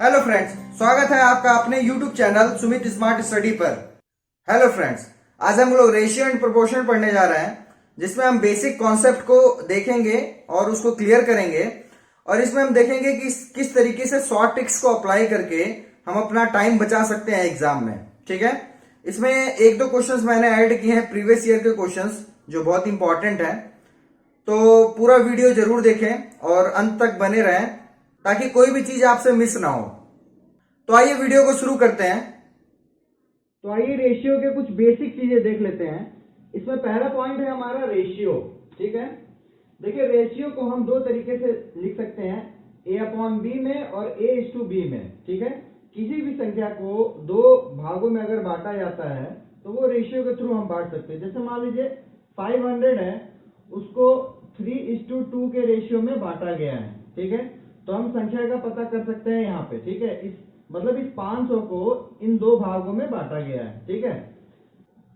Hello friends, स्वागत है आपका अपने YouTube channel Sumit smart study पर। हेलो फ्रेंड्स, आज हम लोग रेशियो एंड प्रोपोर्शन पढ़ने जा रहे हैं, जिसमें हम बेसिक कॉन्सेप्ट को देखेंगे और उसको क्लियर करेंगे। और इसमें हम देखेंगे कि किस तरीके से शॉर्ट ट्रिक्स को अप्लाई करके हम अपना टाइम बचा सकते हैं एग्जाम में। ठीक है, इसमें एक दो क्वेश्चंस मैंने ऐड किए हैं प्रीवियस ईयर के क्वेश्चंस, जो बहुत इंपॉर्टेंट है। तो पूरा वीडियो जरूर देखें और अंत तक बने रहें ताकि कोई भी चीज आपसे मिस ना हो। तो आइए वीडियो को शुरू करते हैं। तो आइए रेशियो के कुछ बेसिक चीजें देख लेते हैं। इसमें पहला पॉइंट है हमारा रेशियो। ठीक है, देखिए रेशियो को हम दो तरीके से लिख सकते हैं, a/b में और a/b में। ठीक है, किसी भी संख्या को दो भागों में अगर बांटा जाता है तो वो रेशियो के थ्रू हम बांट सकते हैं। जैसे मान लीजिए 500 है, उसको 3:2 के रेशियो में बांटा गया है। ठीक है, तो हम संख्या का पता कर सकते हैं यहाँ पे। ठीक है, इस 500 को इन दो भागों में बांटा गया है। ठीक है,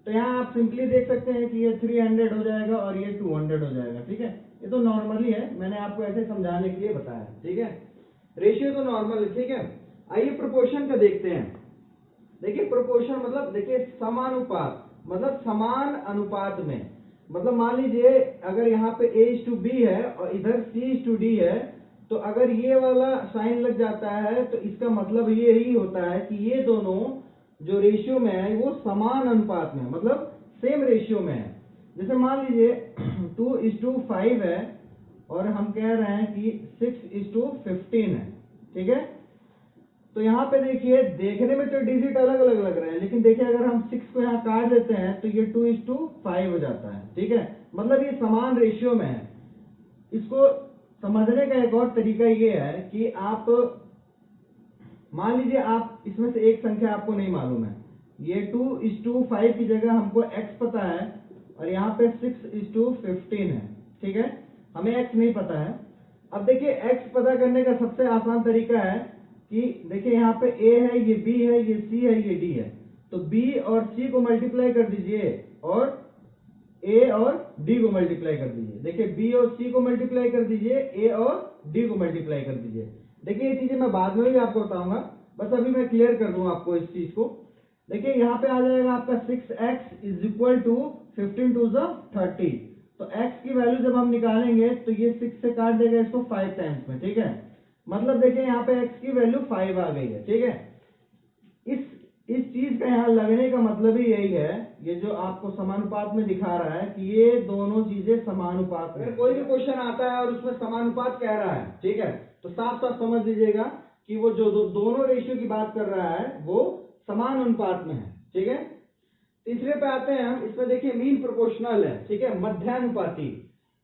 तो यहाँ आप सिंपली देख सकते हैं कि ये 300 हो जाएगा और ये 200 हो जाएगा। ठीक है, ये तो नॉर्मली है, मैंने आपको ऐसे समझाने के लिए बताया। ठीक है, रेशियो तो नॉर्मल है। ठीक है, आइए प्रोपोर्शन का देखते हैं। देखिए प्रोपोर्शन मतलब देखिए समानुपात, मतलब समान अनुपात में। मतलब मान लीजिए अगर यहाँ पे a/b है और इधर c/d है, तो अगर ये वाला साइन लग जाता है तो इसका मतलब ये ही होता है कि ये दोनों जो रेशियो में है वो समान अनुपात में, मतलब सेम रेशियो में है। जैसे मान लीजिए 2:5 है और हम कह रहे हैं कि 6:15 है। ठीक है, तो यहाँ पे देखिए देखने में तो डिजिट अलग अलग लग रहे हैं, लेकिन देखिए अगर हम 6 को यहाँ काट देते हैं तो ये 2:5 हो जाता है। ठीक है, मतलब ये समान रेशियो में है। इसको समझने का एक और तरीका ये है कि आप मान लीजिए आप इसमें से एक संख्या आपको नहीं मालूम है, ये 2:5 की जगह हमको x पता है और यहाँ पे 6:15 है। ठीक है, हमें x नहीं पता है। अब देखिए x पता करने का सबसे आसान तरीका है कि देखिए यहाँ पे a है, ये b है, ये c है, ये d है। तो b और c को मल्टीप्लाई कर दीजिए और a और d को मल्टीप्लाई कर दीजिए। देखिए b और c को मल्टीप्लाई कर दीजिए, a और d को मल्टीप्लाई कर दीजिए। देखिए ये चीजें मैं बाद में भी आपको बताऊंगा, बस अभी मैं क्लियर कर दूं आपको इस चीज को। देखिए यहाँ पे आ जाएगा आपका 6x is equal to 15 to 30। तो x की वैल्यू जब हम निकालेंगे तो ये 6 से काट देगा इसको 5 टाइम्स में। ठीक है, मतलब देखिए यहाँ पे x की वैल्यू 5 आ गई है। ठीक है, इस चीज का यहाँ लगने का मतलब ही यही है, ये जो आपको समानुपात में दिखा रहा है कि ये दोनों चीजें समानुपात में। कोई भी क्वेश्चन आता है और उसमें समानुपात कह रहा है, ठीक है, तो साफ साफ समझ लीजिएगा कि वो जो दोनों रेशियो की बात कर रहा है वो समान अनुपात में है। ठीक है, तीसरे पे आते हैं हम। इसमें देखिए मीन प्रोपोर्शनल है। ठीक है, मध्यानुपाती,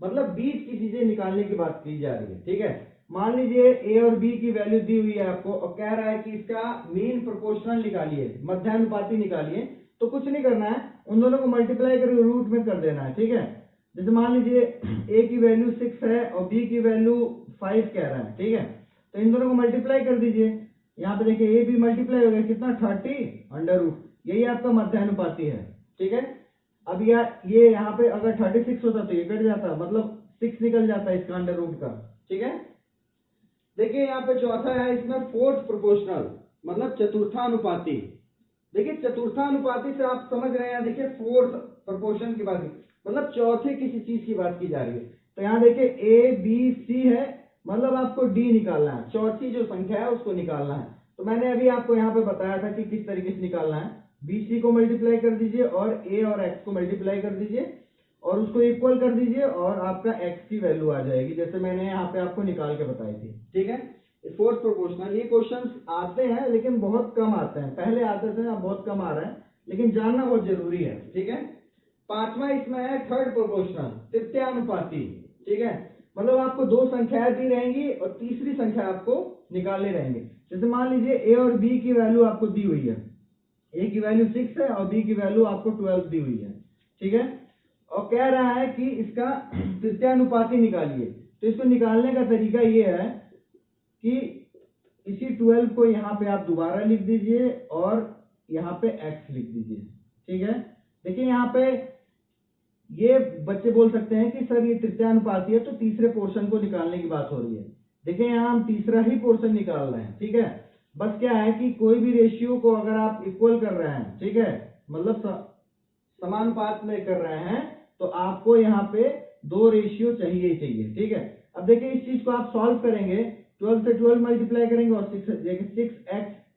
मतलब बीच की चीजें निकालने की बात की जा रही है। ठीक है, मान लीजिए a और b की वैल्यू दी हुई है आपको और कह रहा है कि इसका मीन प्रोपोर्शनल निकालिए, मध्यानुपाती निकालिए। तो कुछ नहीं करना है, उन दोनों को मल्टीप्लाई करके रूट में कर देना है। ठीक है, जैसे मान लीजिए a की वैल्यू 6 है और b की वैल्यू 5 कह रहा है। ठीक है, तो इन दोनों को मल्टीप्लाई कर दीजिए। यहाँ पे देखिए a भी मल्टीप्लाई हो गया, कितना 30 √ यही आपका मध्यानुपाती है। ठीक है, अब ये यहाँ पे अगर 36 होता तो ये कट जाता, मतलब 6 निकल जाता है इसका √ का। ठीक है, देखिए यहाँ पे चौथा है इसमें फोर्थ प्रोपोर्शनल, मतलब चतुर्थानुपाती। देखिए चतुर्थानुपाती से आप समझ रहे हैं, देखिए फोर्थ प्रोपोर्शन की बात, मतलब चौथे किसी चीज की बात की जा रही है। तो यहाँ देखिए a b c है, मतलब आपको d निकालना है, चौथी जो संख्या है उसको निकालना है। तो मैंने अभी आपको यहाँ पे बताया था कि किस तरीके से निकालना है। b c को मल्टीप्लाई कर दीजिए और a और x को मल्टीप्लाई कर दीजिए और उसको इक्वल कर दीजिए और आपका x की वैल्यू आ जाएगी, जैसे मैंने यहाँ पे आपको निकाल के बताई थी। ठीक है, फोर्थ प्रोपोर्शनल, ये क्वेश्चंस आते हैं लेकिन बहुत कम आते हैं, पहले आते थे अब बहुत कम आ रहा है, लेकिन जानना बहुत जरूरी है। ठीक है, पांचवा इसमें है थर्ड प्रोपोर्शनल, तृतीयानुपाती। ठीक है, मतलब आपको दो संख्याएं दी रहेंगी और तीसरी संख्या आपको निकालने रहेंगे। जैसे मान लीजिए a और b की वैल्यू आपको दी हुई है, a की वैल्यू 6 है और b की वैल्यू आपको 12 दी हुई है। ठीक है, और कह रहा है कि इसका तृतीयानुपाती निकालिए। तो इसको निकालने का तरीका ये है कि इसी 12 को यहाँ पे आप दोबारा लिख दीजिए और यहाँ पे x लिख दीजिए। ठीक है, देखिए यहाँ पे ये बच्चे बोल सकते हैं कि सर ये तृतीयानुपाती है, तो तीसरे पोर्शन को निकालने की बात हो रही है। देखिए यहाँ हम तीसरा ही पोर्शन निकाल रहे हैं। ठीक है, बस क्या है कि कोई भी रेशियो को अगर आप इक्वल कर रहे हैं, ठीक है, मतलब समानुपात में कर रहे हैं, तो आपको यहाँ पे दो रेशियो चाहिए ही चाहिए, ठीक है। अब देखिए इस चीज को आप सॉल्व करेंगे, 12 से 12 मल्टीप्लाई करेंगे और 6x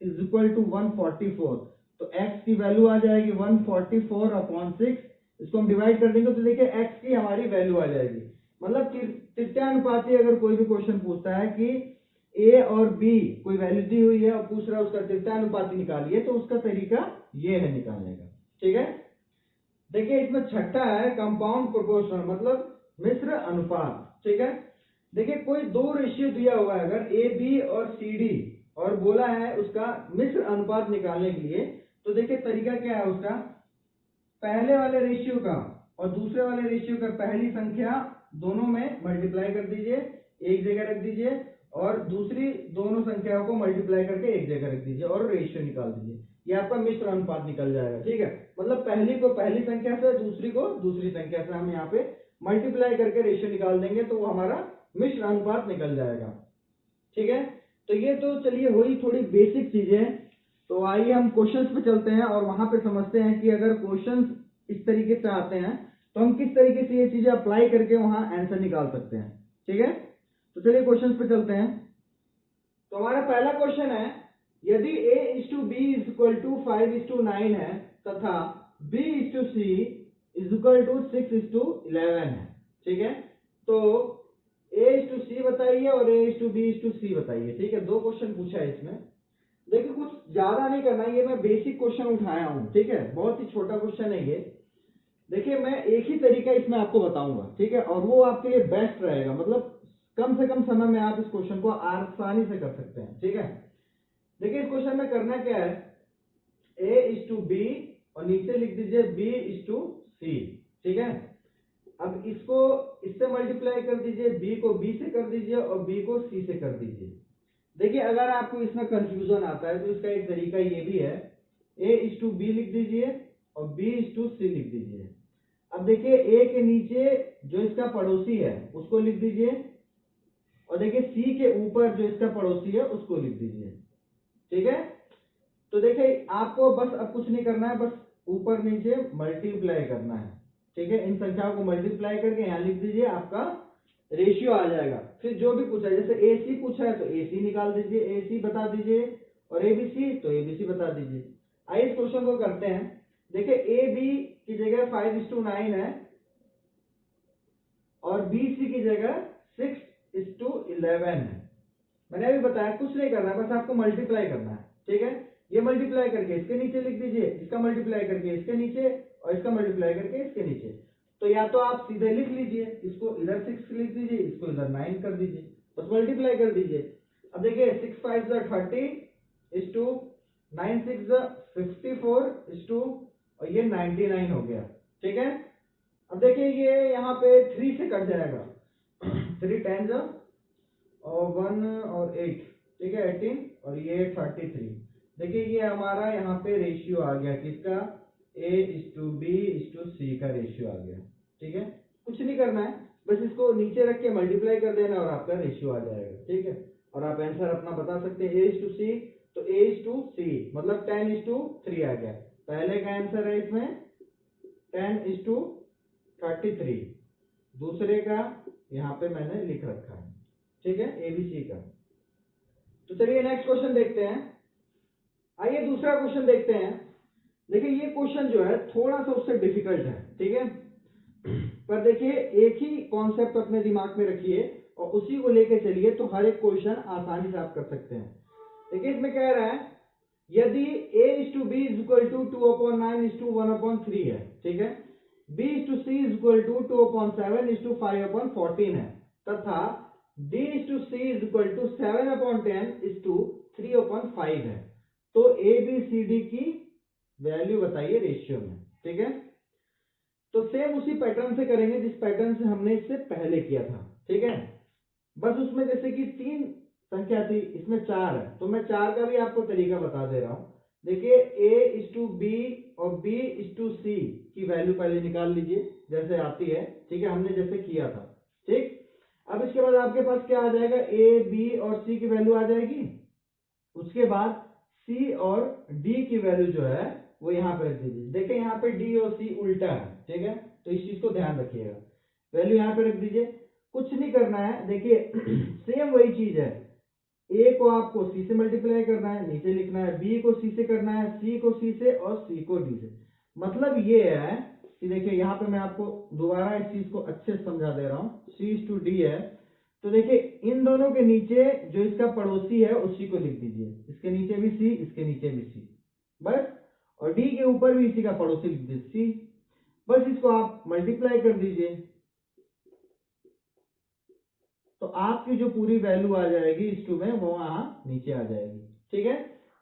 इज इक्वल टू 144, तो x की वैल्यू आ जाएगी 144 अपॉन 6, इसको हम डिवाइड कर देंगे तो देखिए x की हमारी वैल्यू आ जाएगी। मतलब तृतीयानुपाती अगर कोई भी क्वेश्चन पूछता है कि a और b कोई वैल्यू दी हुई है और पूछ रहा है उसका तृतीयानुपाती निकालिए, तो उसका तरीका ये है निकालने का, ठीक है। देखिए इसमें छठा है कंपाउंड प्रोपोर्शनल, मतलब मिश्र अनुपात, ठीक है। देखिए कोई दो रेशियो दिया हुआ है अगर ए बी और सी डी, और बोला है उसका मिश्र अनुपात निकालने के लिए, तो देखिए तरीका क्या है उसका, पहले वाले रेशियो का और दूसरे वाले रेशियो का पहली संख्या दोनों में मल्टीप्लाई कर दीजिए, एक जगह रख दीजिए, और दूसरी दोनों संख्याओं को मल्टीप्लाई करके एक जगह रख दीजिए और रेशियो निकाल दीजिए, ये आपका मिश्र अनुपात निकल जाएगा, ठीक है। मतलब पहली को पहली संख्या से, दूसरी को दूसरी संख्या से हम यहाँ पे मल्टीप्लाई करके रेशियो निकाल देंगे तो वो हमारा मिश्र अनुपात निकल जाएगा, ठीक है। तो ये तो चलिए हुई थोड़ी बेसिक चीजें। तो आइए हम क्वेश्चंस पे चलते हैं और वहां पे समझते हैं कि अगर क्वेश्चंस इस तरीके से आते हैं तो हम किस तरीके से ये चीजें अप्लाई करके वहां आंसर निकाल सकते हैं, ठीक है। तो चलिए क्वेश्चंस पे चलते हैं। तो हमारा पहला क्वेश्चन है, यदि a:b=5:9 है तथा b:c=6:11 है, ठीक है। तो a:c बताइए और a:b:c बताइए, ठीक है। दो क्वेश्चन पूछा है इसमें। देखिए कुछ ज्यादा नहीं करना, ये मैं बेसिक क्वेश्चन उठाया हूं, ठीक है, बहुत ही छोटा क्वेश्चन है ये। देखिए मैं एक ही तरीका इसमें आपको बताऊंगा, ठीक है, और वो आपके लिए बेस्ट रहेगा, मतलब कम से कम समय में आप इस क्वेश्चन को आसानी से कर सकते हैं, ठीक है। देखिए इस क्वेश्चन में करना क्या है, a:b और नीचे लिख दीजिए b:c, ठीक है। अब इसको इससे मल्टीप्लाई कर दीजिए, b को b से कर दीजिए और b को c से कर दीजिए। देखिए अगर आपको इसमें कंफ्यूजन आता है तो इसका एक तरीका ये भी है, a:b लिख दीजिए और b:c लिख दीजिए। अब देखिए a के नीचे जो इसका पड़ोसी है उसको लिख दीजिए, और देखिए c के ऊपर जो इसका पड़ोसी है उसको लिख दीजिए, ठीक है। तो देखिए आपको बस अब कुछ नहीं करना है, बस ऊपर नीचे मल्टीप्लाई करना है, ठीक है। इन संख्याओं को मल्टीप्लाई करके यहाँ लिख दीजिए, आपका रेशियो आ जाएगा। फिर जो भी पूछा है, जैसे AC पूछा है तो AC निकाल दीजिए, AC बता दीजिए, और ABC तो ABC बता दीजिए। आइए इस क्वेश्चन को करते हैं। देखिए AB की जगह 5:9 है और BC की जगह 6:11 है। मैंने अभी बताया कुछ नहीं करना है, बस आपको मल्टीप्लाई करना है, ठीक है। ये मल्टीप्लाई करके इसके नीचे लिख दीजिए, इसका मल्टीप्लाई करके इसके नीचे, और इसका मल्टीप्लाई करके इसके नीचे। तो या तो आप सीधे लिख लीजिए, इसको इधर 6 लिख दीजिए, इसको इधर 9 कर दीजिए, बस मल्टीप्लाई कर दीजिए। अब देखिए 6 5 30 9 6 54 और ये 99 हो गया, ठीक है। अब देखिए ये यहाँ पे 3 से कट जाएगा, 3 10 और 1 और 8, ठीक है, 18 और ये 33। देखिए ये हमारा यहाँ पे रेशियो आ गया किसका, a:b:c का रेशियो आ गया, ठीक है। कुछ नहीं करना है, बस इसको नीचे रख के मल्टीप्लाई कर देना और आपका रेशियो आ जाएगा, ठीक है। और आप आंसर अपना बता सकते हैं a:c, तो a:c मतलब 10:3 आ गया। पहले का आंसर है इसमें 10:33, दूसरे का यहाँ पे मैंने लिख रखा है, ठीक है, ABC का। तो चलिए नेक्स्ट क्वेश्चन देखते हैं। आइए दूसरा क्वेश्चन देखते हैं। देखिए ये क्वेश्चन जो है थोड़ा सा उससे डिफिकल्ट है, ठीक है, पर देखिए एक ही कॉन्सेप्ट अपने दिमाग में रखिए और उसी को लेके चलिए, तो हर एक क्वेश्चन आसानी से आप कर सकते हैं। देखिए इसमें कह रहा है, यदि a:b=2/9:1/3 है, ठीक है, b:c=2/7:5/14 है तथा d:c=7/10:3/5 है, तो ABCD की वैल्यू बताइए रेशियो में, ठीक है। तो सेम उसी पैटर्न से करेंगे जिस पैटर्न से हमने इससे पहले किया था, ठीक है। बस उसमें जैसे कि 3 संख्या थी, इसमें 4 है, तो मैं 4 का भी आपको तरीका बता दे रहा हूं। देखिए A:B और B:C की वैल्यू पहले निकाल लीजिए जैसे आती है, ठीक है, हमने जैसे किया था, ठीक। अब इसके बाद आपके पास क्या आ जाएगा, A, B और C की वैल्यू आ जाएगी, उसके बाद C और D की वैल्यू जो है वो यहाँ पे रख दीजिए। देखिए यहाँ पे D और C उल्टा है, ठीक है, तो इस चीज को ध्यान रखिएगा। वैल्यू यहाँ पे रख दीजिए, कुछ नहीं करना है। देखिए सेम वही चीज है, A को आपको C से मल्टीप्लाई करना है, नीचे लिखना है, B को C से करना है, C को C से और C को D से। मतलब ये है कि देखिए यहाँ पे मैं आपको दोबारा इस चीज को अच्छे से समझा दे रहा हूँ। C/D है, तो देखिए इन दोनों के नीचे जो इसका पड़ोसी है उसी को लिख दीजिए। इसके नीचे भी C, इसके नीचे भी C, बस। और D के ऊपर भी इसी का पड़ोसी लिख दीजिए C, बस। इसको आप मल्टीप्लाई कर दीजिए तो आपकी जो पूरी वैल्यू आ जाएगी इस टू में वो वहां नीचे आ जाएगी, ठीक है।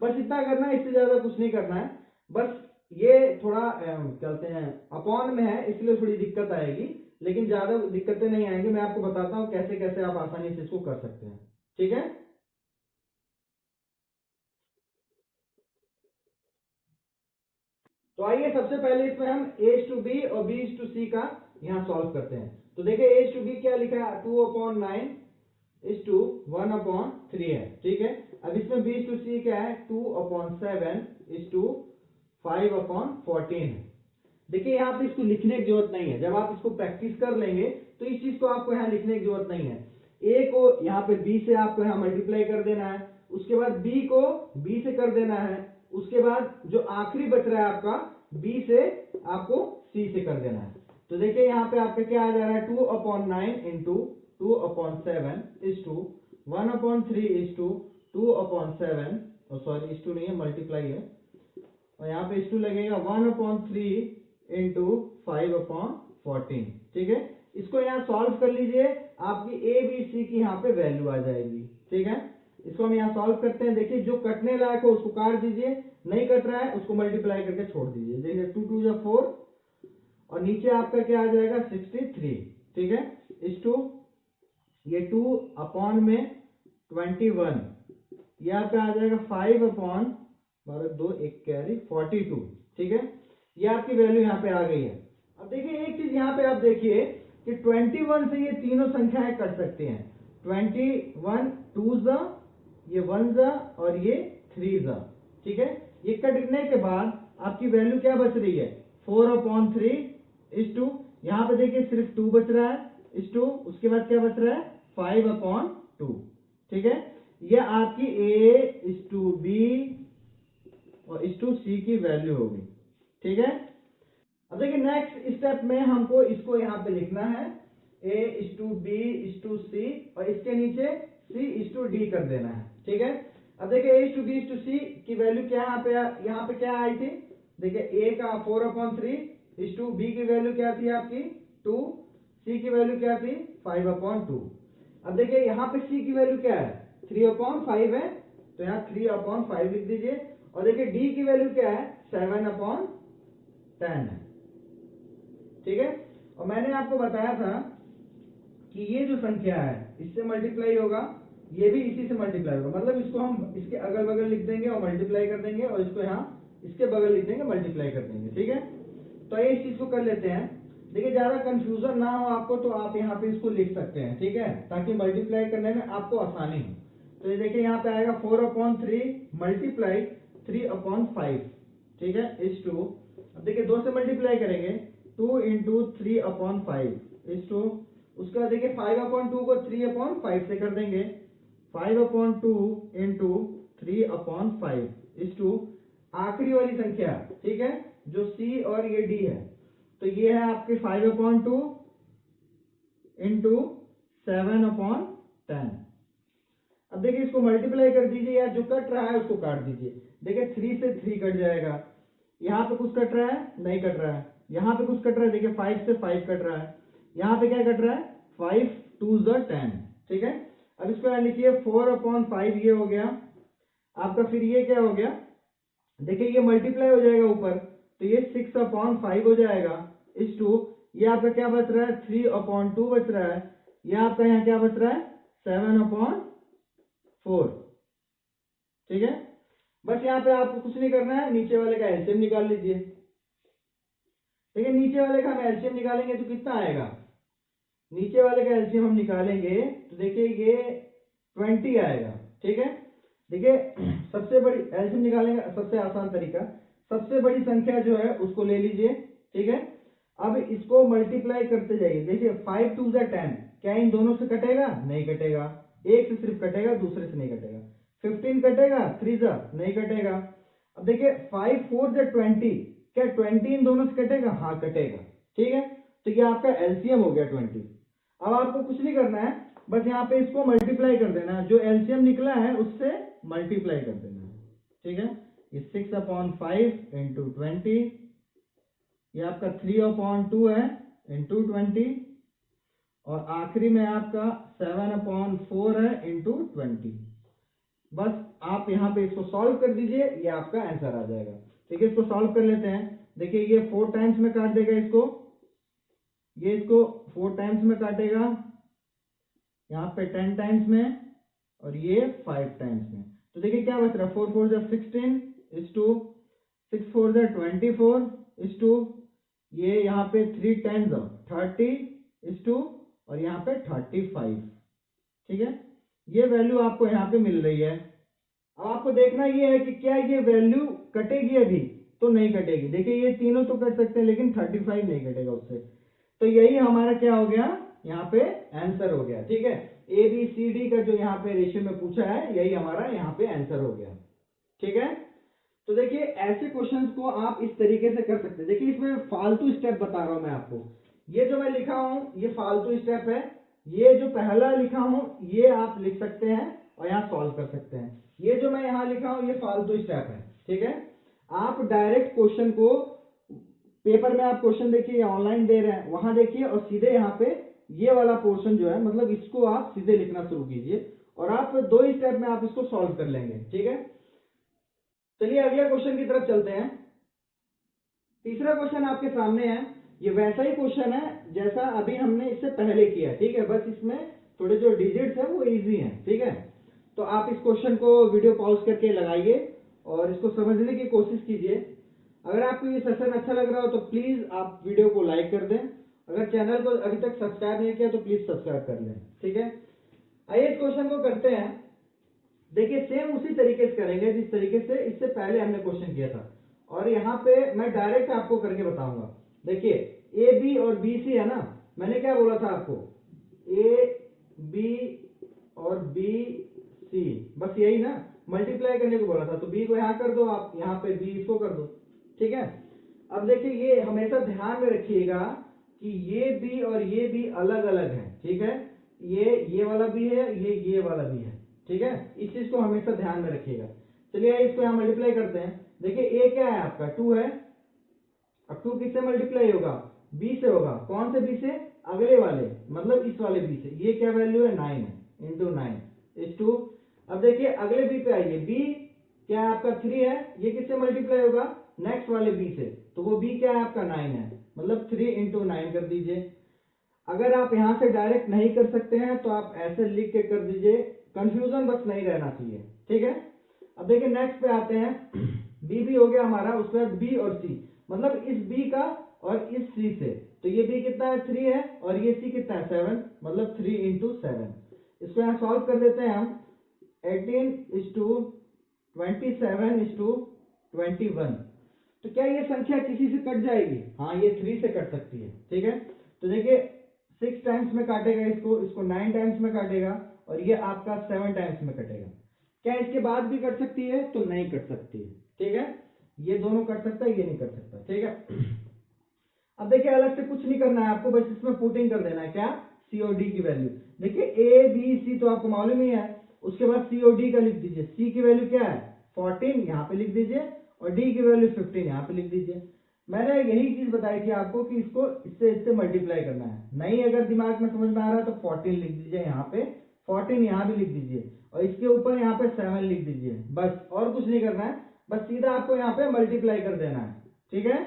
बस इतना करना है, इससे ज्यादा कुछ नहीं करना है। बस ये थोड़ा कहते हैं अपॉन में है, इसलिए थोड़ी दिक्कत आएगी, लेकिन ज्यादा दिक्कतें नहीं आएंगी। मैं आपको बताता हूँ कैसे कैसे आप आसानी से इसको कर सकते हैं, ठीक है। तो आइए सबसे पहले इसमें हम A/B और B/C का यहाँ सॉल्व करते हैं। तो देखिए A/B क्या लिखा है, 2/9 इज टू 1/3 है, ठीक है। अब इसमें B/C क्या है, 2/7 इज टू 5/14 है। देखिए यहाँ पे इसको लिखने की जरूरत नहीं है, जब आप इसको प्रैक्टिस कर लेंगे तो इस चीज को आपको यहाँ लिखने की जरूरत नहीं है। A को यहाँ पे B से आपको यहाँ मल्टीप्लाई कर देना है, उसके बाद B को B से कर देना है, उसके बाद जो आखिरी बच रहा है आपका B से आपको C से कर देना है। तो देखिए यहाँ पे आपका क्या आ जा रहा है, 2/9 into 2/7 is to 1/3 is to 2/7, sorry is to नहीं है, मल्टीप्लाई है, और यहाँ पे इस टू लगेगा 1/3 इंटू 5/14, ठीक है। इसको यहाँ सॉल्व कर लीजिए, आपकी ए बी सी की यहाँ पे वैल्यू आ जाएगी, ठीक है। इसको हम यहाँ सॉल्व करते हैं। देखिए जो कटने लायक हो उसको काट दीजिए, नहीं कट रहा है उसको मल्टीप्लाई करके छोड़ दीजिए। देखिए 2 2 जा 4 और नीचे आपका क्या आ जाएगा 63, ठीक है। इस टू ये 2 अपॉन में 21, ये आपका आ जाएगा 5/2 कैरी 42, ठीक है। ये आपकी वैल्यू यहाँ पे आ गई है। अब देखिए एक चीज यहाँ पे आप देखिए कि 21 से ये तीनों संख्याएं कट सकती हैं। 21 2 जा, ये 1 जा और ये 3 जा, ठीक है। ये कटने के बाद आपकी वैल्यू क्या बच रही है, 4/3 इस टू, यहाँ पे देखिए सिर्फ 2 बच रहा है इस टू, उसके बाद क्या बच रहा है 5/2, ठीक है। ये आपकी A/B और C की वैल्यू होगी, ठीक है। अब देखिए नेक्स्ट स्टेप में हमको इसको यहाँ पे लिखना है A/B/C और इसके नीचे C/D कर देना है, ठीक है। अब देखिए A/B/C की वैल्यू क्या यहाँ पे क्या आई थी, देखिए A का 4/3 B की वैल्यू क्या थी आपकी 2, C की वैल्यू क्या थी 5/2। अब देखिए यहाँ पे C की वैल्यू क्या है 3/5 है, तो यहाँ 3/5 लिख दीजिए। और देखिए D की वैल्यू क्या है 7/10 है, ठीक है। और मैंने आपको बताया था कि ये जो संख्या है इससे मल्टीप्लाई होगा, ये भी इसी से मल्टीप्लाई होगा, मतलब इसको हम इसके अगल बगल लिख देंगे और मल्टीप्लाई कर देंगे, और इसको यहाँ इसके बगल लिख देंगे मल्टीप्लाई कर देंगे, ठीक है। तो ये इस चीज को कर लेते हैं। देखिए ज्यादा कंफ्यूजन ना हो आपको तो आप यहाँ पे इसको लिख सकते हैं, ठीक है, ताकि मल्टीप्लाई करने में आपको आसानी हो। तो ये देखिए यहाँ पे आएगा 4/3 मल्टीप्लाई 3/5, ठीक है, इस टू। अब देखिए 2 से मल्टीप्लाई करेंगे 2 इंटू 3/5 इस टू, उसका देखिए 5/2 को 3/5 से कर देंगे, 5/2 इंटू 3/5 इस टू आखिरी वाली संख्या, ठीक है, जो C और ये D है, तो ये है आपके 5/2 इंटू 7/10। अब देखिए इसको मल्टीप्लाई कर दीजिए, या जो कट रहा है उसको काट दीजिए। देखिए 3 से 3 कट जाएगा, यहाँ पे कुछ कट रहा है नहीं कट रहा है, यहाँ पे कुछ कट रहा है, देखिए 5 से 5 कट रहा है, यहाँ पे क्या कट रहा है 5 2 10, ठीक है। अब इसको यहाँ लिखिए 4/5 ये हो गया आपका, फिर ये क्या हो गया, देखिए ये मल्टीप्लाई हो जाएगा ऊपर, तो ये 6/5 हो जाएगा इस टू, ये आपका क्या बच रहा है 3/2 बच रहा है, ये आपका यहाँ क्या बच रहा है 7/4, ठीक है। बस यहाँ पे आपको कुछ नहीं करना है, नीचे वाले का एलसीएम निकाल लीजिए। देखिए नीचे वाले का हम एलसीएम निकालेंगे तो कितना आएगा, नीचे वाले का एलसीएम हम निकालेंगे तो देखिए ये 20 आएगा, ठीक है। देखिए सबसे बड़ी एलसीएम निकालेंगे, सबसे आसान तरीका, सबसे बड़ी संख्या जो है उसको ले लीजिए, ठीक है। अब इसको मल्टीप्लाई करते जाइए, देखिए 5 2 10, क्या इन दोनों से कटेगा? नहीं कटेगा, एक से सिर्फ कटेगा, दूसरे से नहीं कटेगा। 15 कटेगा, 3 नहीं कटेगा। अब देखिए 5 4 20, क्या 20 इन दोनों से कटेगा? हाँ कटेगा, ठीक है। तो ये आपका एलसीएम हो गया 20। अब आपको कुछ नहीं करना है, बस यहाँ पे इसको मल्टीप्लाई कर देना है, जो एलसीएम निकला है उससे मल्टीप्लाई कर देना है, ठीक है। ये 6/5 इंटू 20, ये आपका 3/2 है इंटू 20, और आखिरी में आपका 7/4 है इंटू 20। बस आप यहाँ पे इसको सॉल्व कर दीजिए, ये आपका आंसर आ जाएगा, ठीक है। इसको सॉल्व कर लेते हैं। देखिए ये 4 टाइम्स में काट देगा इसको, ये इसको 4 टाइम्स में काटेगा, यहाँ पे 10 टाइम्स में, और ये 5 टाइम्स में। तो देखिए क्या बच रहा है, 4 4 16 इज टू 6 4 24 इज टू, ये यहाँ पे 3 10 30 इज टू, और यहाँ पे 35, ठीक है। ये वैल्यू आपको यहाँ पे मिल रही है। अब आपको देखना ये है कि क्या ये वैल्यू कटेगी अभी? तो नहीं कटेगी। देखिए ये तीनों तो कट सकते हैं, लेकिन 35 नहीं कटेगा उससे। तो यही हमारा क्या हो गया, यहाँ पे आंसर हो गया, ठीक है। ए बी सी डी का जो यहाँ पे रेशियो में पूछा है, यही हमारा यहाँ पे आंसर हो गया, ठीक है। तो देखिए ऐसे क्वेश्चंस को आप इस तरीके से कर सकते हैं। देखिए इसमें फालतू स्टेप बता रहा हूं मैं आपको, ये जो मैं लिखा हूं ये फालतू स्टेप है, ये जो पहला लिखा हूं ये आप लिख सकते हैं और यहाँ सॉल्व कर सकते हैं। ये जो मैं यहाँ लिखा हूं ये फालतू स्टेप है, ठीक है। आप डायरेक्ट क्वेश्चन को पेपर में, आप क्वेश्चन देखिए ऑनलाइन दे रहे हैं, वहां देखिए और सीधे यहाँ पे ये वाला पोर्शन जो है, मतलब इसको आप सीधे लिखना शुरू कीजिए, और आप 2 स्टेप में आप इसको सॉल्व कर लेंगे, ठीक है। चलिए अगले क्वेश्चन की तरफ चलते हैं। तीसरा क्वेश्चन आपके सामने है, ये वैसा ही क्वेश्चन है जैसा अभी हमने इससे पहले किया, ठीक है, बस इसमें थोड़े जो डिजिट्स है वो इजी हैं, ठीक है। तो आप इस क्वेश्चन को वीडियो पॉज करके लगाइए और इसको समझने की कोशिश कीजिए। अगर आपको ये सेशन अच्छा लग रहा हो तो प्लीज आप वीडियो को लाइक कर दें, अगर चैनल को अभी तक सब्सक्राइब नहीं किया तो प्लीज सब्सक्राइब कर लें, ठीक है। आइए इस क्वेश्चन को करते हैं। देखिए सेम उसी तरीके से करेंगे जिस तरीके से इससे पहले हमने क्वेश्चन किया था, और यहाँ पे मैं डायरेक्ट आपको करके बताऊंगा। देखिए ए बी और बी सी है ना, मैंने क्या बोला था आपको, ए बी और बी सी, बस यही ना, मल्टीप्लाई करने को बोला था। तो बी को यहाँ कर दो आप, यहाँ पे बी इसको कर दो, ठीक है। अब देखिए ये हमेशा ध्यान में रखिएगा कि ये बी और ये बी अलग अलग है, ठीक है। ये वाला भी है, ये वाला भी है, ठीक है। इस चीज को हमेशा ध्यान में रखिएगा। चलिए इसको यहाँ मल्टीप्लाई करते हैं। देखिए ए क्या है आपका, 2 है। अब 2 किससे मल्टीप्लाई होगा, बी से होगा। कौन से बी से, अगले वाले, मतलब इस वाले बी से। ये क्या वैल्यू है, 9 है, इंटू 9 इज 2। अब देखिए अगले बी पे आइए, बी क्या है आपका 3 है, ये किससे मल्टीप्लाई होगा, नेक्स्ट वाले बी से। तो वो बी क्या है आपका 9 है, मतलब 3 इंटू 9 कर दीजिए। अगर आप यहां से डायरेक्ट नहीं कर सकते हैं तो आप ऐसे लिख के कर दीजिए, कंफ्यूजन बस नहीं रहना चाहिए, ठीक है। अब देखिए नेक्स्ट पे आते हैं, बी भी हो गया हमारा, उसके बाद बी और सी, मतलब इस बी का और इस सी से। तो ये बी कितना है, 3 है, और ये सी कितना है, 7, मतलब 3 इंटू 7। इसको यहाँ सॉल्व कर देते हैं हम। 18 इज टू 27 इज टू 21। तो क्या ये संख्या किसी से कट जाएगी, हाँ ये 3 से कट सकती है, ठीक है। तो देखिए 6 टाइम्स में काटेगा इसको 9 टाइम्स में काटेगा, और ये आपका 7 टाइम्स में कटेगा। क्या इसके बाद भी कट सकती है, तो नहीं कट सकती है, ठीक है। ये दोनों कट सकता है, ये नहीं कट सकता, ठीक है। अब देखिए अलग से कुछ नहीं करना है आपको, बस इसमें पुटिंग कर देना है, क्या, सी और डी की वैल्यू। देखिए ए बी सी तो आपको मालूम ही है, उसके बाद सी और डी का लिख दीजिए। सी की वैल्यू क्या है, 14, यहाँ पे लिख दीजिए, और डी की वैल्यू 15 यहाँ पे लिख दीजिए। मैंने यही चीज बताई थी आपको कि इसको इससे मल्टीप्लाई करना है। नहीं अगर दिमाग में समझ में आ रहा है तो 14 लिख दीजिए यहाँ पे, 14 यहाँ भी लिख दीजिए, और इसके ऊपर यहाँ पे 7 लिख दीजिए, बस और कुछ नहीं करना है, बस सीधा आपको यहाँ पे मल्टीप्लाई कर देना है, ठीक है।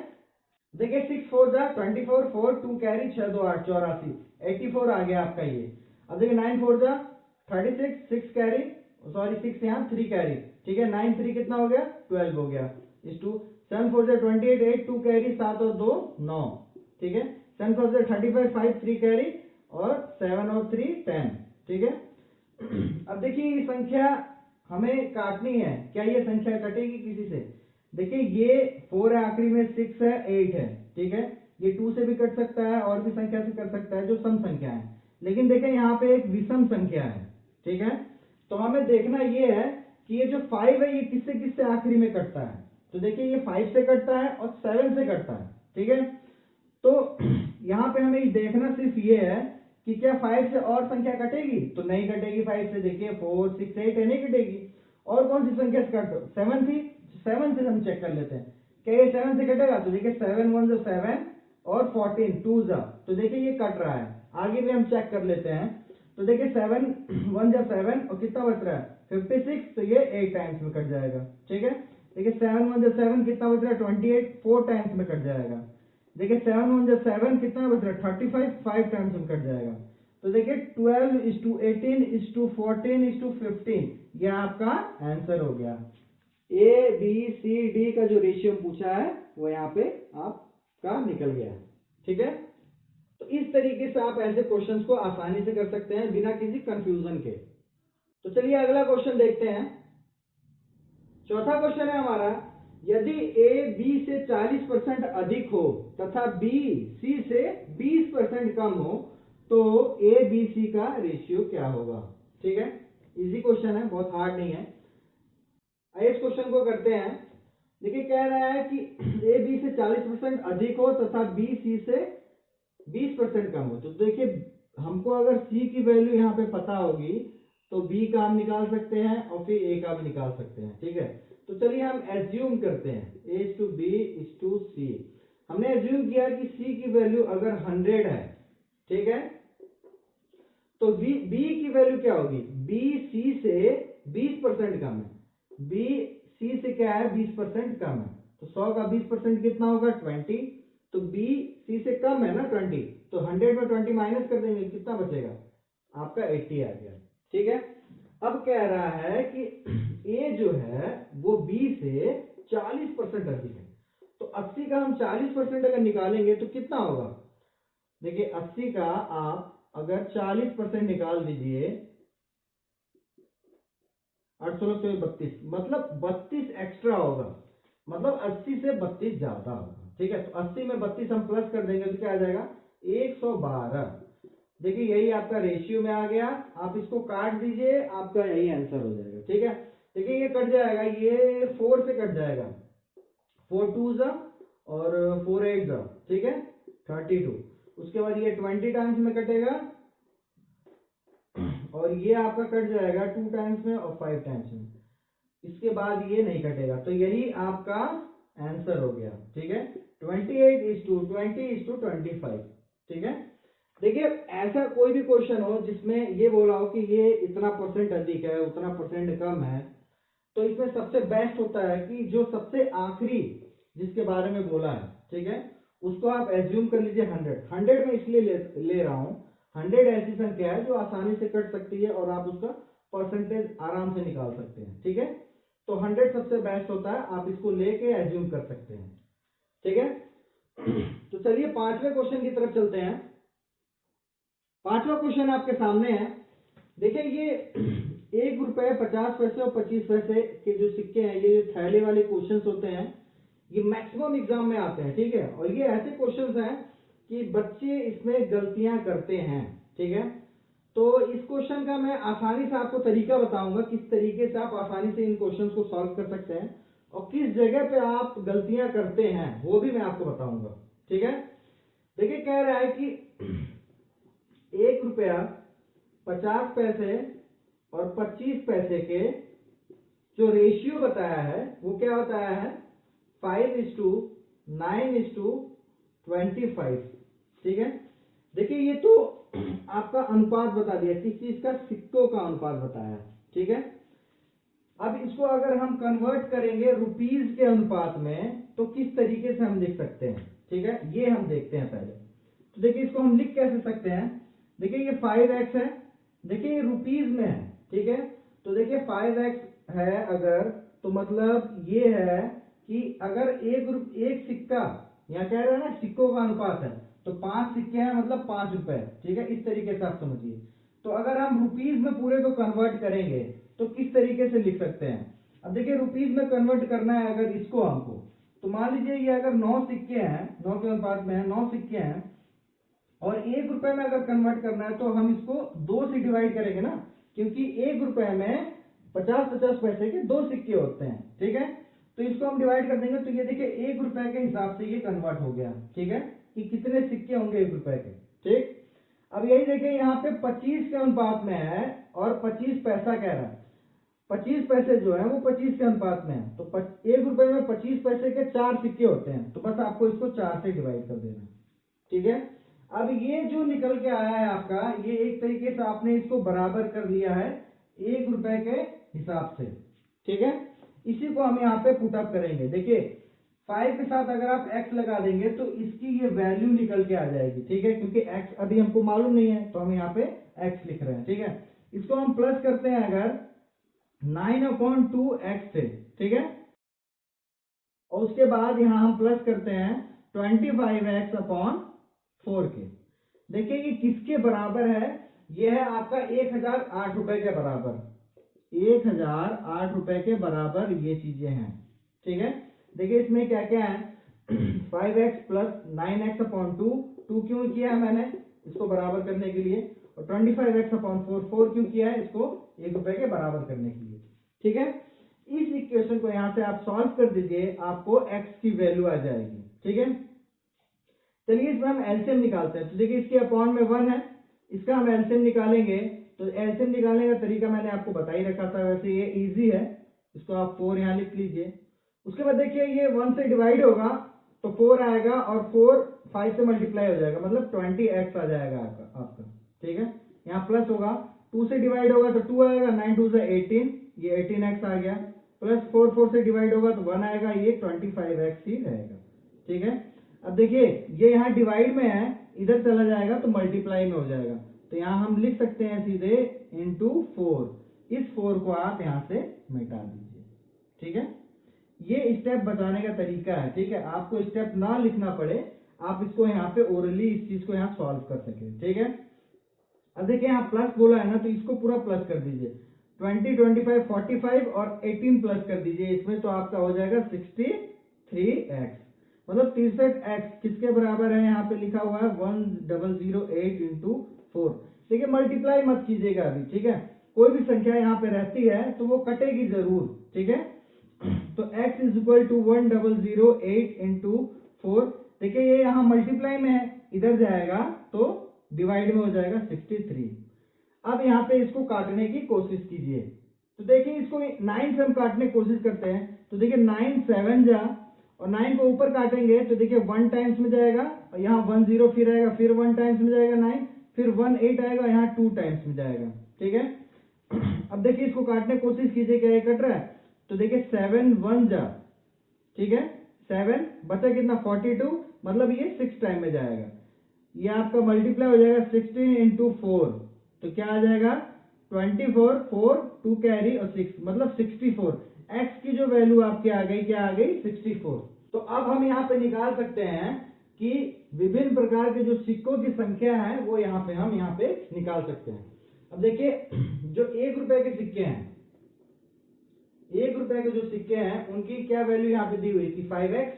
देखिए 6 4 24, 4 2 कैरी, 6 2 8 84, 84 आ गया आपका ये। अब देखिए 9 4 36, 6 कैरी, सॉरी 6 यहाँ 3 कैरी, ठीक है। 9 3 कितना हो गया, 12 हो गया इस 2। 7 4 28, 8 2 कैरी, 7 और 2 9, ठीक है। 7 4 35, 5 3 कैरी, और 7 और 3 10, ठीक है। अब देखिए ये संख्या हमें काटनी है, क्या ये संख्या कटेगी किसी से? देखिए ये 4 है, आखिरी में 6 है, 8 है, ठीक है। ये 2 से भी कट सकता है और भी संख्या से कट सकता है जो सम संख्या है, लेकिन देखिए यहाँ पे एक विषम संख्या है, ठीक है। तो हमें देखना ये है कि ये जो 5 है ये किससे किससे आखिरी में कटता है। तो देखिए ये 5 से कटता है और 7 से कटता है, ठीक है। तो यहाँ पे हमें देखना सिर्फ ये है कि क्या 5 से और संख्या कटेगी, तो नहीं कटेगी। 5 से देखिए 4 6 8 है, नहीं कटेगी। और कौन सी संख्या से कट, 7 थी, 7 से हम चेक कर लेते हैं क्या ये 7 से कटेगा। तो देखिए 7 1 7 और 14 2 तो देखिए ये कट रहा है। आगे भी हम चेक कर लेते हैं। तो देखिए 7 1 7 और कितना बच रहा है 56, तो ये 8 टाइम्स में कट जाएगा, ठीक है। देखिए 7 1 7 कितना बच रहा है 28, 4 टाइम्स में कट जाएगा। देखिए 7 1 7 कितना बच रहा है 35, 5 टाइम्स में कट जाएगा। तो देखिए 12:18:14:15 ये आपका आंसर हो गया। ए बी सी डी का जो रेशियो पूछा है वो यहाँ पे आपका निकल गया, ठीक है। तो इस तरीके से आप ऐसे क्वेश्चंस को आसानी से कर सकते हैं बिना किसी कंफ्यूजन के। तो चलिए अगला क्वेश्चन देखते हैं। चौथा क्वेश्चन है हमारा, यदि ए बी से 40% अधिक हो तथा बी सी से 20% कम हो तो ए बी सी का रेशियो क्या होगा। ठीक है, इजी क्वेश्चन है, बहुत हार्ड नहीं है। आइए इस क्वेश्चन को करते हैं। देखिए कह रहा है कि ए बी से 40% अधिक हो तथा बी सी से 20% कम हो। तो देखिए हमको अगर सी की वैल्यू यहाँ पे पता होगी तो बी का हम निकाल सकते हैं और फिर ए का भी निकाल सकते हैं, ठीक है। तो चलिए हम एज्यूम करते हैं A is to B is to C. हमने एज्यूम किया कि सी की वैल्यू अगर 100 है, ठीक है, तो बी की वैल्यू क्या होगी, बी सी से 20% कम है। बी सी से क्या है 20% कम है, तो 100 का 20% कितना होगा 20। तो बी सी से कम है ना 20, तो 100 में 20 माइनस कर देंगे, कितना बचेगा आपका 80 आ गया, ठीक है। अब कह रहा है कि ए जो है वो बी से 40% अधिक है। तो 80 का हम 40% अगर निकालेंगे तो कितना होगा। देखिए 80 का आप अगर 40% निकाल दीजिए 832, मतलब 32 एक्स्ट्रा होगा, मतलब 80 से 32 ज्यादा होगा, ठीक है। तो 80 में 32 हम प्लस कर देंगे तो क्या आ जाएगा 112। देखिए यही आपका रेशियो में आ गया। आप इसको काट दीजिए, आपका यही आंसर हो जाएगा, ठीक है। देखिए ये कट जाएगा, ये 4 से कट जाएगा, 4 2 और 4 8 ठीक है 32। उसके बाद ये 20 टाइम्स में कटेगा और ये आपका कट जाएगा 2 टाइम्स में और 5 टाइम्स में। इसके बाद ये नहीं कटेगा, तो यही आपका आंसर हो गया, ठीक है। 28:20:25, ठीक है। देखिए ऐसा कोई भी क्वेश्चन हो जिसमें ये बोला हो कि ये इतना परसेंट अधिक है उतना परसेंट कम है, तो इसमें सबसे बेस्ट होता है कि जो सबसे आखिरी जिसके बारे में बोला है, ठीक है, उसको आप एज्यूम कर लीजिए 100 में इसलिए ले रहा हूं। 100 ऐसी संख्या है जो आसानी से कट सकती है और आप उसका परसेंटेज आराम से निकाल सकते हैं, ठीक है। तो 100 सबसे बेस्ट होता है, आप इसको लेके एज्यूम कर सकते हैं, ठीक है। तो चलिए पांचवें क्वेश्चन की तरफ चलते हैं। पांचवा क्वेश्चन आपके सामने है। देखिए ये 1 रुपए 50 पैसे और 25 पैसे के जो सिक्के हैं, ये जो थैले वाले क्वेश्चंस होते हैं, ये मैक्सिमम एग्जाम में आते हैं, ठीक है। और ये ऐसे क्वेश्चंस हैं कि बच्चे इसमें गलतियां करते हैं, ठीक है। तो इस क्वेश्चन का मैं आसानी से आपको तरीका बताऊंगा किस तरीके से आप आसानी से इन क्वेश्चंस को सॉल्व कर सकते हैं और किस जगह पे आप गलतियां करते हैं वो भी मैं आपको बताऊंगा, ठीक है। देखिए कह रहा है कि 1 रुपया 50 पैसे और 25 पैसे के जो रेशियो बताया है वो क्या बताया है 5:9:25, ठीक है। देखिए ये तो आपका अनुपात बता दिया, किस चीज का, सिक्कों का अनुपात बताया, ठीक है। अब इसको अगर हम कन्वर्ट करेंगे रुपीज के अनुपात में तो किस तरीके से हम लिख सकते हैं, ठीक है, ये हम देखते हैं पहले। तो देखिए इसको हम लिख कैसे सकते हैं। देखिए ये 5x है, देखिए ये रुपीज में है, ठीक है। तो देखिए 5x है अगर, तो मतलब ये है कि अगर एक सिक्का, यहाँ कह रहे हैं ना सिक्कों का अनुपात है, तो 5 सिक्के हैं मतलब 5 रुपए, ठीक है। इस तरीके से आप समझिए। तो अगर हम रुपीज में पूरे को कन्वर्ट करेंगे तो किस तरीके से लिख सकते हैं। अब देखिए रुपीज में कन्वर्ट करना है अगर इसको हमको, तो मान लीजिए ये अगर 9 सिक्के हैं, 9 के अनुपात में है, 9 सिक्के हैं और 1 रुपए में अगर कन्वर्ट करना है तो हम इसको 2 से डिवाइड करेंगे ना, क्योंकि 1 रुपए में 50-50 पैसे के 2 सिक्के होते हैं, ठीक है। तो इसको हम डिवाइड कर देंगे तो ये देखिए 1 रुपए के हिसाब से ये कन्वर्ट हो गया, ठीक है, कि कितने सिक्के होंगे 1 रुपए के, ठीक। अब यही देखिए यहाँ पे 25 के अनुपात में है और 25 पैसा कह रहा है, 25 पैसे जो है वो 25 के अनुपात में है, तो 1 रुपए में 25 पैसे के 4 सिक्के होते हैं, तो बस आपको इसको 4 से डिवाइड कर देना, ठीक है। अब ये जो निकल के आया है आपका, ये एक तरीके से आपने इसको बराबर कर लिया है 1 रुपए के हिसाब से, ठीक है। इसी को हम यहाँ पे पुट अप करेंगे। देखिए 5 के साथ अगर आप x लगा देंगे तो इसकी ये वैल्यू निकल के आ जाएगी, ठीक है, क्योंकि x अभी हमको मालूम नहीं है तो हम यहाँ पे x लिख रहे हैं, ठीक है। इसको हम प्लस करते हैं अगर 9/2x से, ठीक है, और उसके बाद यहाँ हम प्लस करते हैं 25x/4 के। देखिए ये किसके बराबर है, ये है आपका 1008 रुपए के बराबर, 1008 रुपए के बराबर ये चीजें हैं, ठीक है। देखिए इसमें क्या क्या है 5x प्लस 9x/2, 2 क्यों किया है मैंने इसको बराबर करने के लिए, और 25x/4, 4 क्यों किया है इसको 1 रुपए के बराबर करने के लिए, ठीक है। इस इक्वेशन को यहां से आप सॉल्व कर दीजिए, आपको x की वैल्यू आ जाएगी, ठीक है। चलिए इसमें हम एलसीएम निकालते हैं। तो देखिए इसके अपॉन में 1 है, इसका हम एलसीएम निकालेंगे, तो एलसीएम निकालने का तरीका मैंने आपको बता ही रखा था, वैसे ये इजी है, इसको आप 4 यहाँ लिख लीजिए। उसके बाद देखिए ये 1 से डिवाइड होगा तो 4 आएगा और 4 5 से मल्टीप्लाई हो जाएगा, मतलब 20x आ जाएगा आपका, ठीक है। यहाँ प्लस होगा, 2 से डिवाइड होगा तो 2 आएगा, 9 2 से 18, ये 18x आ गया, प्लस 4 से डिवाइड होगा तो 1 आएगा, ये 25x ही रहेगा, ठीक है। अब देखिए ये यहाँ डिवाइड में है, इधर चला जाएगा तो मल्टीप्लाई में हो जाएगा, तो यहाँ हम लिख सकते हैं सीधे इंटू 4, इस 4 को आप यहाँ से मिटा दीजिए, ठीक है। ये स्टेप बताने का तरीका है, ठीक है, आपको स्टेप ना लिखना पड़े, आप इसको यहाँ पे ओरली इस चीज को यहाँ सॉल्व कर सके, ठीक है। अब देखिए यहाँ प्लस बोला है ना, तो इसको पूरा प्लस कर दीजिए, 20 25 45 और 18 प्लस कर दीजिए इसमें, तो आपका हो जाएगा 63x, मतलब 63x किसके बराबर है, यहाँ पे लिखा हुआ है 1008 इंटू 4। देखिए मल्टीप्लाई मत कीजिएगा अभी, ठीक है, कोई भी संख्या यहाँ पे रहती है तो वो कटेगी जरूर, ठीक है। तो x is equal to 1008 into 4, देखिए ये यहाँ मल्टीप्लाई में है, इधर जाएगा तो डिवाइड में हो जाएगा 63। अब यहाँ पे इसको काटने की कोशिश कीजिए, तो देखिए इसको 9 से हम काटने की कोशिश करते हैं, तो देखिए 9 7 जा, और 9 को ऊपर काटेंगे तो देखिए 1 टाइम्स में जाएगा, और यहाँ 1 0 फिर आएगा, फिर 1 टाइम्स में जाएगा 9, फिर 1 8 आएगा, यहाँ 2 टाइम्स में जाएगा, ठीक है। अब देखिए इसको काटने की कोशिश कीजिए, क्या ये कट रहा है, तो देखिए 7 1 जा, ठीक है, 7 बचा कितना 42, मतलब ये 6 टाइम में जाएगा, ये आपका मल्टीप्लाई हो जाएगा 16 इंटू 4, तो क्या आ जाएगा 24, 4 2 कैरी और 6, मतलब 64। x की जो वैल्यू आपके आ गई, क्या आ गई 64। तो अब हम यहाँ पे निकाल सकते हैं कि विभिन्न प्रकार के जो सिक्कों की संख्या है वो यहाँ पे हम यहाँ पे निकाल सकते हैं। अब देखिए जो 1 रुपए के सिक्के हैं, 1 रुपए के जो सिक्के हैं उनकी क्या वैल्यू यहाँ पे दी हुई थी 5x,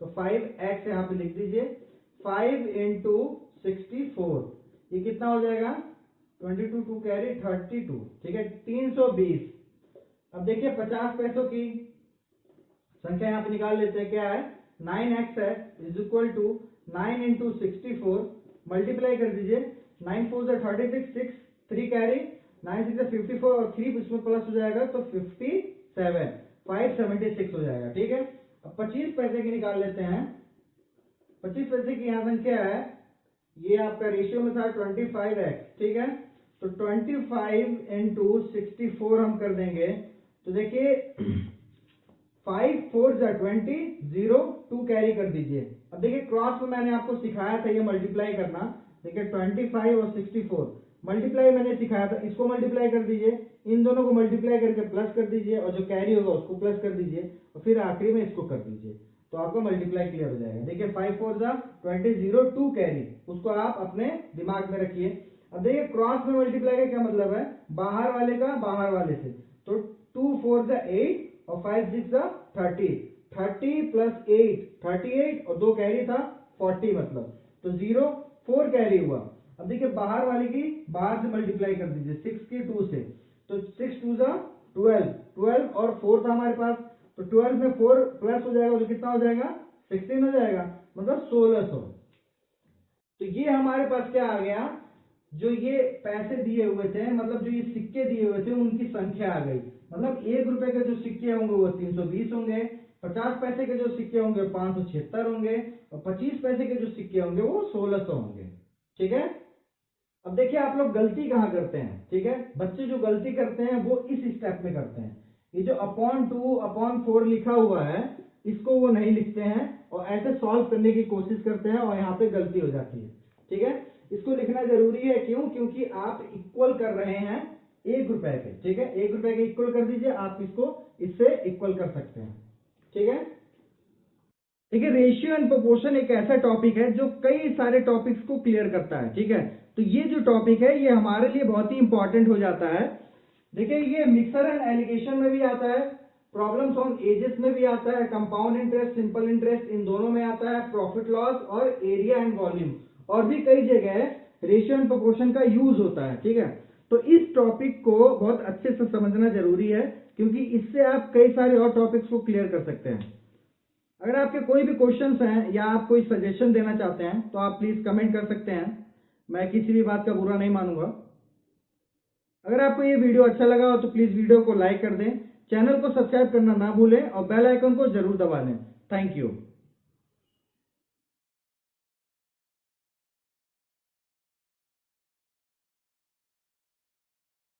तो 5x यहाँ पे लिख दीजिए, 5 इंटू 64, ये कितना हो जाएगा 22 2 कैरी 32, ठीक है, 320। अब देखिए 50 पैसों की संख्या यहाँ पे निकाल लेते हैं, क्या है 9x है, is equal to 9 into 64, multiply कर दीजिए, 9 4 से 36, 6 3 कैरी, 9 6 से 54 और 3 इसमें प्लस हो जाएगा तो 57, 576 हो जाएगा, ठीक है। अब 25 पैसे की निकाल लेते हैं, 25 पैसे की यहाँ संख्या है, ये आपका रेशियो में था 25x, ठीक है, तो 25 इंटू 64 हम कर देंगे, तो देखिए 5 4 जा 20 0 2 कैरी कर दीजिए। अब देखिए क्रॉस में मैंने आपको सिखाया था ये मल्टीप्लाई करना, देखिए 25 और 64 मल्टीप्लाई मैंने सिखाया था, इसको मल्टीप्लाई कर दीजिए, इन दोनों को मल्टीप्लाई करके प्लस कर दीजिए, और जो कैरी होगा उसको प्लस कर दीजिए, और फिर आखिरी में इसको कर दीजिए, तो आपका मल्टीप्लाई क्लियर हो जाएगा। देखिए 5 4 जा 20 0 2 कैरी, उसको आप अपने दिमाग में रखिए। अब देखिए क्रॉस में मल्टीप्लाई का क्या मतलब है, बाहर वाले का बाहर वाले से, तो 2 4 जा 8 और 5 6 जा 30, 30 प्लस 8 38 और 2 कैरी था 40 मतलब, तो 0 4 कैरी हुआ। अब देखिए बाहर वाली की बाहर से मल्टीप्लाई कर दीजिए 6 की 2 से, तो 6 2 जा 12, 12 और 4 था हमारे पास, तो 12 में 4 प्लस हो जाएगा तो कितना हो जाएगा 16 हो जाएगा, मतलब 1600। तो ये हमारे पास क्या आ गया, जो ये पैसे दिए हुए थे, मतलब जो ये सिक्के दिए हुए थे उनकी संख्या आ गई। मतलब 1 रुपए के जो सिक्के होंगे वो 320 होंगे, 50 पैसे के जो सिक्के होंगे 576 होंगे, और 25 पैसे के जो सिक्के होंगे वो 1600 होंगे। ठीक है, अब देखिए आप लोग गलती कहाँ करते हैं। ठीक है, बच्चे जो गलती करते हैं वो इस स्टेप में करते हैं, ये जो अपॉन 2 अपॉन 4 लिखा हुआ है इसको वो नहीं लिखते हैं और ऐसे सॉल्व करने की कोशिश करते हैं और यहाँ पे गलती हो जाती है। ठीक है, इसको लिखना जरूरी है, क्यों, क्योंकि आप इक्वल कर रहे हैं 1 रुपए के। ठीक है, 1 रुपए के इक्वल कर दीजिए, आप इसको इससे इक्वल कर सकते हैं। ठीक है, ठीक है, रेशियो एंड प्रोपोर्शन एक ऐसा टॉपिक है जो कई सारे टॉपिक्स को क्लियर करता है। ठीक है, तो ये जो टॉपिक है ये हमारे लिए बहुत ही इंपॉर्टेंट हो जाता है। देखिए ये मिक्सर एंड एलिगेशन में भी आता है, प्रॉब्लम्स ऑन एजेस में भी आता है, कंपाउंड इंटरेस्ट, सिंपल इंटरेस्ट, इन दोनों में आता है, प्रॉफिट लॉस और एरिया एंड वॉल्यूम, और भी कई जगह रेशियो एंड प्रोपोर्शन का यूज होता है। ठीक है, तो इस टॉपिक को बहुत अच्छे से समझना जरूरी है, क्योंकि इससे आप कई सारे और टॉपिक्स को क्लियर कर सकते हैं। अगर आपके कोई भी क्वेश्चंस हैं या आप कोई सजेशन देना चाहते हैं तो आप प्लीज कमेंट कर सकते हैं, मैं किसी भी बात का बुरा नहीं मानूंगा। अगर आपको ये वीडियो अच्छा लगा हो तो प्लीज वीडियो को लाइक कर दें, चैनल को सब्सक्राइब करना ना भूलें और बेल आइकन को जरूर दबा दें। Thank you.